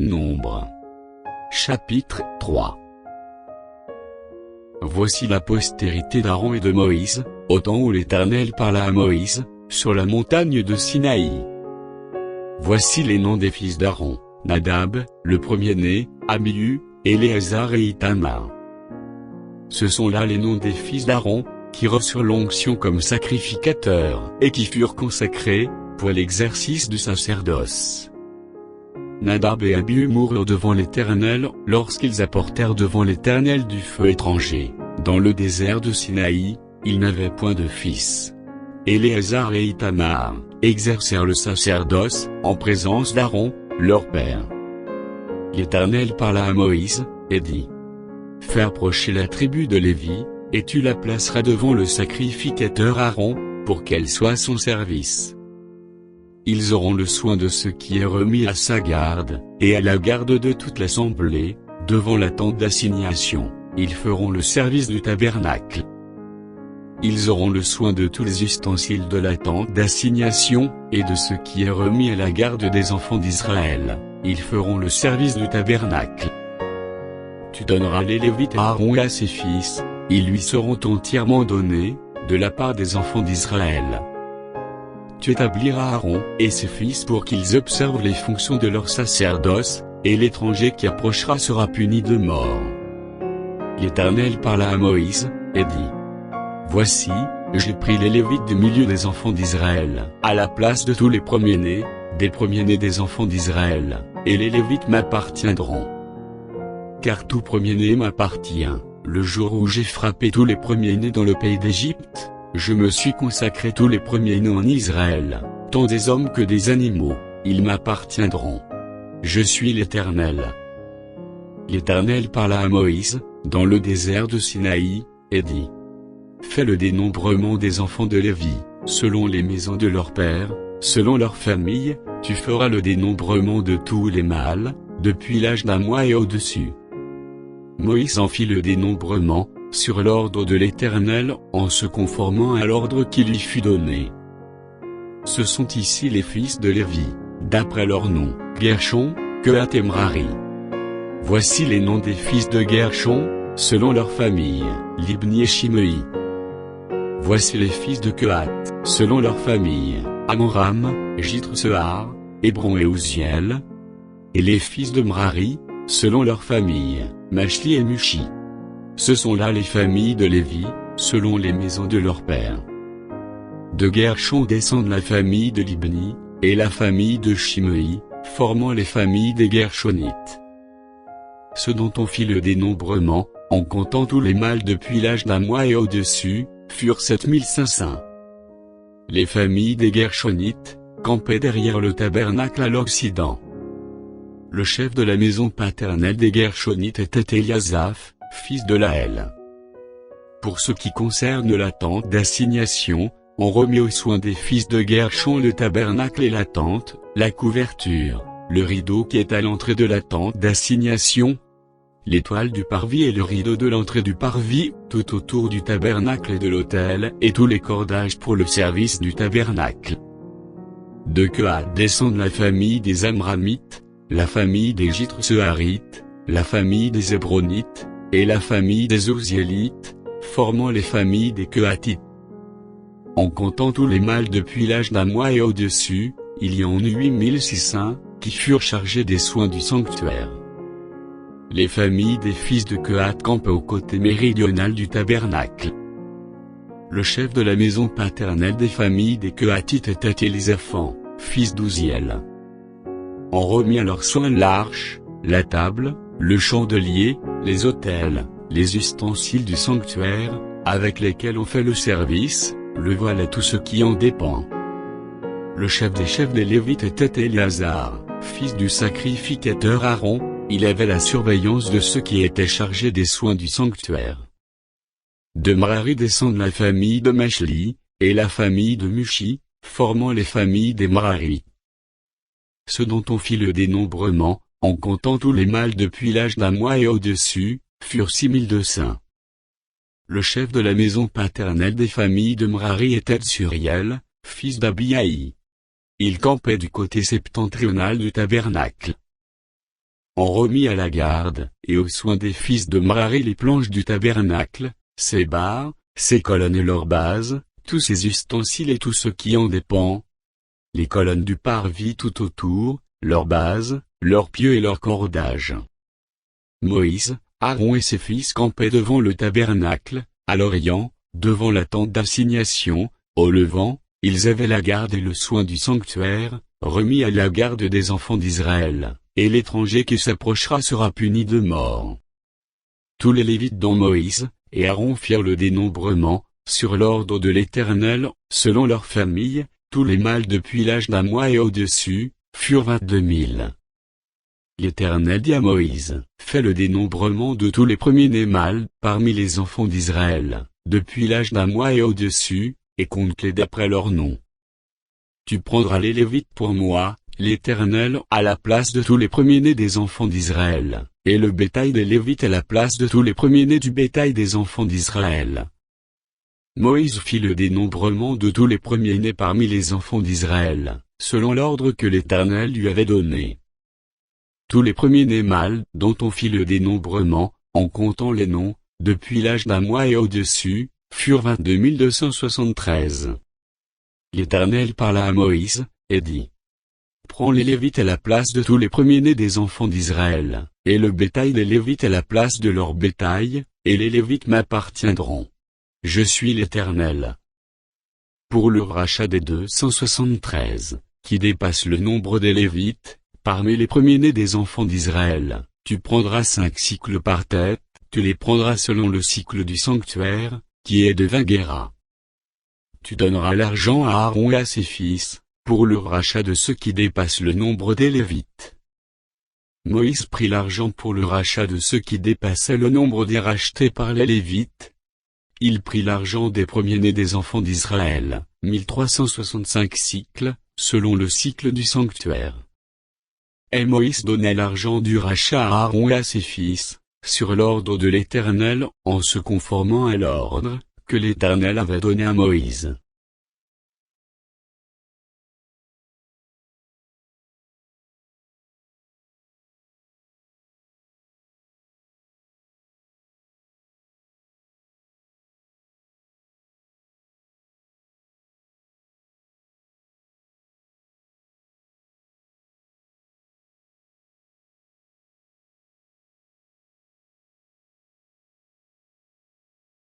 Nombre. Chapitre 3. Voici la postérité d'Aaron et de Moïse, au temps où l'Éternel parla à Moïse, sur la montagne de Sinaï. Voici les noms des fils d'Aaron: Nadab, le premier-né, Abihu, Éléazar et Ithamar. Ce sont là les noms des fils d'Aaron, qui reçurent l'onction comme sacrificateurs, et qui furent consacrés, pour l'exercice du sacerdoce. Nadab et Abihu moururent devant l'Éternel, lorsqu'ils apportèrent devant l'Éternel du feu étranger, dans le désert de Sinaï. Ils n'avaient point de fils. Éléazar et Ithamar exercèrent le sacerdoce, en présence d'Aaron, leur père. L'Éternel parla à Moïse, et dit: Fais approcher la tribu de Lévi, et tu la placeras devant le sacrificateur Aaron, pour qu'elle soit à son service. Ils auront le soin de ce qui est remis à sa garde, et à la garde de toute l'assemblée, devant la tente d'assignation. Ils feront le service du tabernacle. Ils auront le soin de tous les ustensiles de la tente d'assignation, et de ce qui est remis à la garde des enfants d'Israël. Ils feront le service du tabernacle. Tu donneras les Lévites à Aaron et à ses fils, ils lui seront entièrement donnés, de la part des enfants d'Israël. Tu établiras Aaron et ses fils pour qu'ils observent les fonctions de leur sacerdoce, et l'étranger qui approchera sera puni de mort. L'Éternel parla à Moïse, et dit: Voici, j'ai pris les Lévites du milieu des enfants d'Israël, à la place de tous les premiers-nés, des enfants d'Israël, et les Lévites m'appartiendront. Car tout premier-né m'appartient. Le jour où j'ai frappé tous les premiers-nés dans le pays d'Égypte, je me suis consacré tous les premiers-nés en Israël, tant des hommes que des animaux, ils m'appartiendront. Je suis l'Éternel. L'Éternel parla à Moïse, dans le désert de Sinaï, et dit: Fais le dénombrement des enfants de Lévi, selon les maisons de leurs pères, selon leurs familles. Tu feras le dénombrement de tous les mâles, depuis l'âge d'un mois et au-dessus. Moïse en fit le dénombrement, sur l'ordre de l'Éternel, en se conformant à l'ordre qui lui fut donné. Ce sont ici les fils de Lévi, d'après leur nom: Guershon, Kehat et Merari. Voici les noms des fils de Guershon, selon leur famille: Libni et Shimei. Voici les fils de Kehat, selon leur famille: Amram, Jithre-Sehar, Hébron et Ouziel. Et les fils de Merari, selon leur famille: Machli et Mushi. Ce sont là les familles de Lévi, selon les maisons de leurs pères. De Guershon descendent la famille de Libni, et la famille de Shimei, formant les familles des Guershonites. Ceux dont on fit le dénombrement, en comptant tous les mâles depuis l'âge d'un mois et au-dessus, furent 7500. Les familles des Guershonites campaient derrière le tabernacle à l'occident. Le chef de la maison paternelle des Guershonites était Éliasaph, fils de Laël. Pour ce qui concerne la tente d'assignation, on remit aux soins des fils de Guershon le tabernacle et la tente, la couverture, le rideau qui est à l'entrée de la tente d'assignation, l'étoile du parvis et le rideau de l'entrée du parvis, tout autour du tabernacle et de l'autel, et tous les cordages pour le service du tabernacle. De Kehat descendent la famille des Amramites, la famille des Jithre-Seharites, la famille des Hébronites, et la famille des Ouziélites, formant les familles des Kehatites. En comptant tous les mâles depuis l'âge d'un mois et au-dessus, il y en eut 8600, qui furent chargés des soins du sanctuaire. Les familles des fils de Kehat campaient au côté méridional du tabernacle. Le chef de la maison paternelle des familles des Kehatites était Élisaphan, fils d'Ouziel. On remit à leurs soins l'arche, la table, le chandelier, les autels, les ustensiles du sanctuaire, avec lesquels on fait le service, le voile et tout ce qui en dépend. Le chef des chefs des Lévites était Éléazar, fils du sacrificateur Aaron. Il avait la surveillance de ceux qui étaient chargés des soins du sanctuaire. De Merari descendent la famille de Machli, et la famille de Mushi, formant les familles des Merari. Ceux dont on fit le dénombrement, en comptant tous les mâles depuis l'âge d'un mois et au-dessus, furent 6200. Le chef de la maison paternelle des familles de Merari était Suriel, fils d'Abiaï. Il campait du côté septentrional du tabernacle. remit à la garde, et aux soins des fils de Merari les planches du tabernacle, ses barres, ses colonnes et leurs bases, tous ses ustensiles et tout ce qui en dépend. Les colonnes du parvis tout autour, leurs bases, leurs pieux et leurs cordages. Moïse, Aaron et ses fils campaient devant le tabernacle, à l'orient, devant la tente d'assignation, au levant, ils avaient la garde et le soin du sanctuaire, remis à la garde des enfants d'Israël, et l'étranger qui s'approchera sera puni de mort. Tous les Lévites dont Moïse et Aaron firent le dénombrement, sur l'ordre de l'Éternel, selon leur famille, tous les mâles depuis l'âge d'un mois et au-dessus, furent 22 000. L'Éternel dit à Moïse, fais le dénombrement de tous les premiers-nés mâles, parmi les enfants d'Israël, depuis l'âge d'un mois et au-dessus, et compte-les d'après leur nom. Tu prendras les Lévites pour moi, l'Éternel, à la place de tous les premiers-nés des enfants d'Israël, et le bétail des Lévites à la place de tous les premiers-nés du bétail des enfants d'Israël. Moïse fit le dénombrement de tous les premiers-nés parmi les enfants d'Israël, selon l'ordre que l'Éternel lui avait donné. Tous les premiers-nés mâles, dont on fit le dénombrement, en comptant les noms, depuis l'âge d'un mois et au-dessus, furent 22 273. L'Éternel parla à Moïse, et dit, prends les Lévites à la place de tous les premiers-nés des enfants d'Israël, et le bétail des Lévites à la place de leur bétail, et les Lévites m'appartiendront. Je suis l'Éternel. Pour le rachat des 273, qui dépasse le nombre des Lévites, parmi les premiers-nés des enfants d'Israël, tu prendras 5 cycles par tête, tu les prendras selon le cycle du sanctuaire, qui est de 20 guéras. Tu donneras l'argent à Aaron et à ses fils, pour le rachat de ceux qui dépassent le nombre des Lévites. Moïse prit l'argent pour le rachat de ceux qui dépassaient le nombre des rachetés par les Lévites. Il prit l'argent des premiers-nés des enfants d'Israël, 1365 cycles, selon le cycle du sanctuaire. Et Moïse donna l'argent du rachat à Aaron et à ses fils, sur l'ordre de l'Éternel, en se conformant à l'ordre que l'Éternel avait donné à Moïse.